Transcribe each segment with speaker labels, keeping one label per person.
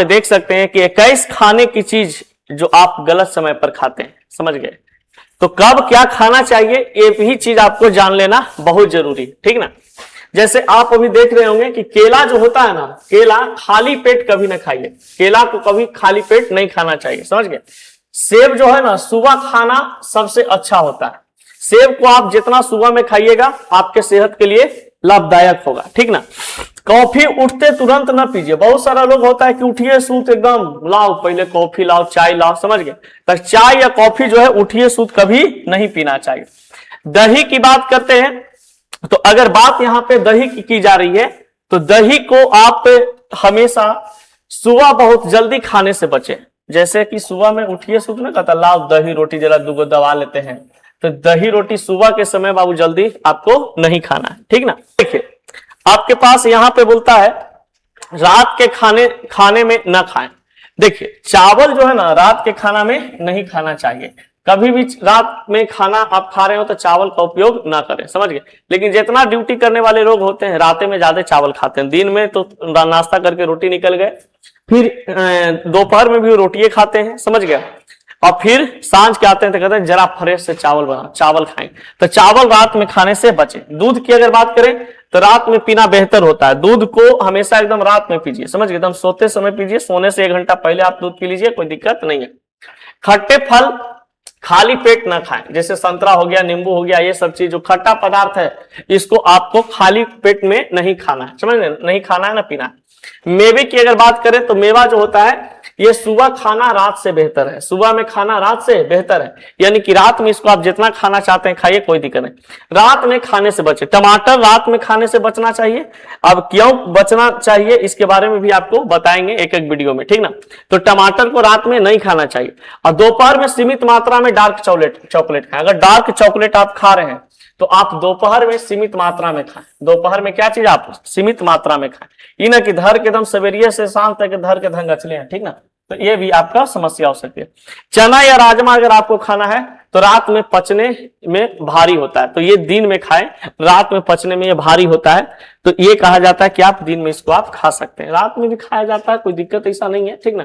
Speaker 1: देख सकते हैं कि 21 खाने की चीज जो आप गलत समय पर खाते हैं, समझ गए। तो कब क्या खाना चाहिए ये भी चीज आपको जान लेना बहुत जरूरी है, ठीक ना। जैसे आप अभी देख रहे होंगे कि केला जो होता है ना, केला खाली पेट कभी ना खाइए, केला को कभी खाली पेट नहीं खाना चाहिए, समझ गए। सेब जो है ना सुबह खाना सबसे अच्छा होता है, सेब को आप जितना सुबह में खाइएगा आपके सेहत के लिए लाभदायक होगा, ठीक ना। कॉफी उठते तुरंत ना पीजिए, बहुत सारा लोग होता है कि उठिए सूत एकदम लाओ पहले कॉफी लाओ चाय लाओ, समझ गए। तो चाय या कॉफी जो है उठिए सूत कभी नहीं पीना चाहिए। दही की बात करते हैं तो अगर बात यहाँ पे दही की जा रही है तो दही को आप हमेशा सुबह बहुत जल्दी खाने से बचे। जैसे कि सुबह में उठिए सूत ना कहता लाओ दही रोटी जरा दूगो दबा लेते हैं, तो दही रोटी सुबह के समय बाबू जल्दी आपको नहीं खाना है, ठीक ना। देखिए आपके पास यहाँ पे बोलता है रात के खाने में ना खाएं। देखिए चावल जो है ना रात के खाना में नहीं खाना चाहिए, कभी भी रात में खाना आप खा रहे हो तो चावल का उपयोग ना करें, समझ गए। लेकिन जितना ड्यूटी करने वाले लोग होते हैं रात में ज्यादा चावल खाते हैं, दिन में तो नाश्ता करके रोटी निकल गए, फिर दोपहर में भी रोटियां खाते हैं, समझ गया। और फिर सांझ के आते हैं तो कहते हैं जरा फ्रेश से चावल बना, चावल खाएं। तो चावल रात में खाने से बचे। दूध की अगर बात करें तो रात में पीना बेहतर होता है, दूध को हमेशा एकदम रात में पीजिए, समझ गए, एकदम सोते समय पीजिए, सोने से 1 घंटा पहले आप दूध पी लीजिए, कोई दिक्कत नहीं है। खट्टे फल खाली पेट ना खाएं, जैसे संतरा हो गया, नींबू हो गया, ये सब चीज जो खट्टा पदार्थ है इसको आपको खाली पेट में नहीं खाना है, समझ गए, नहीं खाना है ना पीना है। मेवे की अगर बात करें तो मेवा जो होता है ये सुबह खाना रात से बेहतर है, सुबह में खाना रात से बेहतर है, यानी कि रात में इसको आप जितना खाना चाहते हैं खाइए, कोई दिक्कत नहीं। रात में खाने से बचे। टमाटर रात में खाने से बचना चाहिए। अब क्यों बचना चाहिए इसके बारे में भी आपको बताएंगे एक एक वीडियो में, ठीक ना। तो टमाटर को रात में नहीं खाना चाहिए। और दोपहर में सीमित मात्रा में डार्क चॉकलेट खाएं। अगर डार्क चॉकलेट आप खा रहे हैं तो आप दोपहर में सीमित मात्रा में खाएं। दोपहर में क्या चीज आप सीमित मात्रा में खाएं, ये ना कि धर के एकदम सवेरे से शाम तक धर के धन गचले हैं, ठीक ना, तो ये भी आपका समस्या हो सकती है। चना या राजमा अगर आपको खाना है तो रात में पचने में भारी होता है, तो ये दिन में खाएं, रात में पचने में ये भारी होता है, तो ये कहा जाता है कि आप दिन में इसको आप खा सकते हैं, रात में भी खाया जाता है, कोई दिक्कत ऐसा नहीं है, ठीक ना।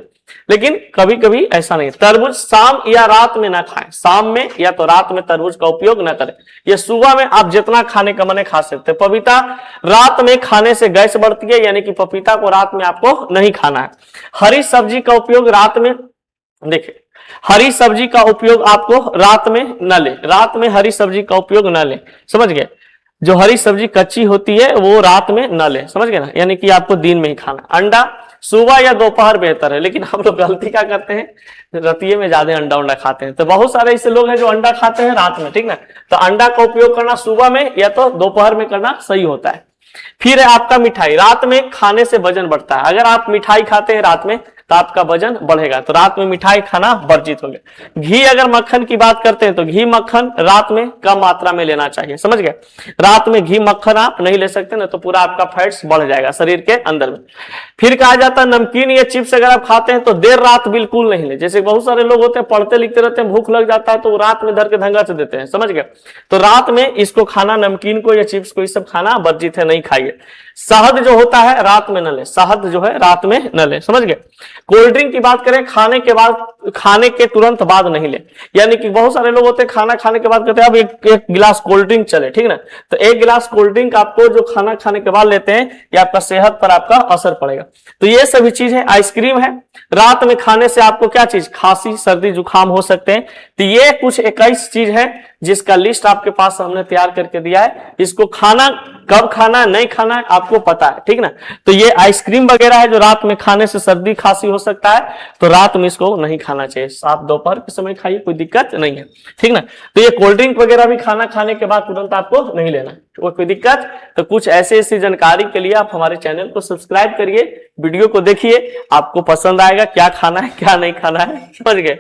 Speaker 1: लेकिन कभी कभी ऐसा नहीं है। तरबूज शाम या रात में ना खाएं, शाम में या तो रात में तरबूज का उपयोग ना करें। ये सुबह में आप जितना खाने का मन खा सकते हैं। पपीता रात में खाने से गैस बढ़ती है, यानी कि पपीता को रात में आपको नहीं खाना है। हरी सब्जी का उपयोग रात में, देखिए हरी सब्जी का उपयोग आपको रात में न ले, रात में हरी सब्जी का उपयोग न ले, समझ गए। जो हरी सब्जी कच्ची होती है वो रात में न ले, समझ गए ना, यानी कि आपको दिन में ही खाना। अंडा सुबह या दोपहर बेहतर है, लेकिन हम लोग गलती क्या करते हैं, रतिये में ज्यादा अंडा खाते हैं। तो बहुत सारे ऐसे लोग हैं जो अंडा खाते हैं रात में, ठीक ना। तो अंडा का उपयोग करना सुबह में या तो दोपहर में करना सही होता है। फिर है आपका मिठाई, रात में खाने से वजन बढ़ता है। अगर आप मिठाई खाते हैं रात में तो आपका वजन बढ़ेगा, तो रात में मिठाई खाना वर्जित हो गया। घी अगर मक्खन की बात करते हैं तो घी मक्खन रात में कम मात्रा में लेना चाहिए, समझ गए। रात में घी मक्खन आप नहीं ले सकते ना, तो पूरा आपका फैट्स बढ़ जाएगा शरीर के अंदर में। फिर कहा जाता है नमकीन या चिप्स अगर आप खाते हैं तो देर रात बिल्कुल नहीं ले। जैसे बहुत सारे लोग होते हैं पढ़ते लिखते रहते हैं, भूख लग जाता है तो रात में धर के धंगा से देते हैं, समझ गए। तो रात में इसको खाना, नमकीन को या चिप्स को, ये सब खाना वर्जित है, नहीं खाइए। शहद जो होता है रात में न ले, शहद जो है रात में न ले, समझ गए। कोल्ड ड्रिंक की बात करें खाने के बाद, खाने के तुरंत बाद नहीं ले, यानी कि बहुत सारे लोग होते हैं खाना खाने के बाद कहते हैं अब एक गिलास कोल्ड ड्रिंक चले, ठीक ना। तो 1 गिलास कोल्ड ड्रिंक आपको जो खाना खाने के बाद लेते हैं ये आपका सेहत पर आपका असर पड़ेगा। तो ये सभी चीज है। आइसक्रीम है रात में खाने से आपको क्या चीज, खांसी सर्दी जुकाम हो सकते हैं। तो ये कुछ 21 चीज है जिसका लिस्ट आपके पास हमने तैयार करके दिया है। इसको खाना कब खाना है नहीं खाना है आपको पता है, ठीक ना। तो ये आइसक्रीम वगैरह है जो रात में खाने से सर्दी खांसी हो सकता है, तो रात में इसको नहीं खाना चाहिए। आप दोपहर के समय खाइए, कोई दिक्कत नहीं है, ठीक ना। तो ये कोल्ड ड्रिंक वगैरह भी खाना खाने के बाद तुरंत आपको नहीं लेना, कोई दिक्कत। तो कुछ ऐसी जानकारी के लिए आप हमारे चैनल को सब्सक्राइब करिए, वीडियो को देखिए, आपको पसंद आएगा क्या खाना है क्या नहीं खाना है, समझ गए।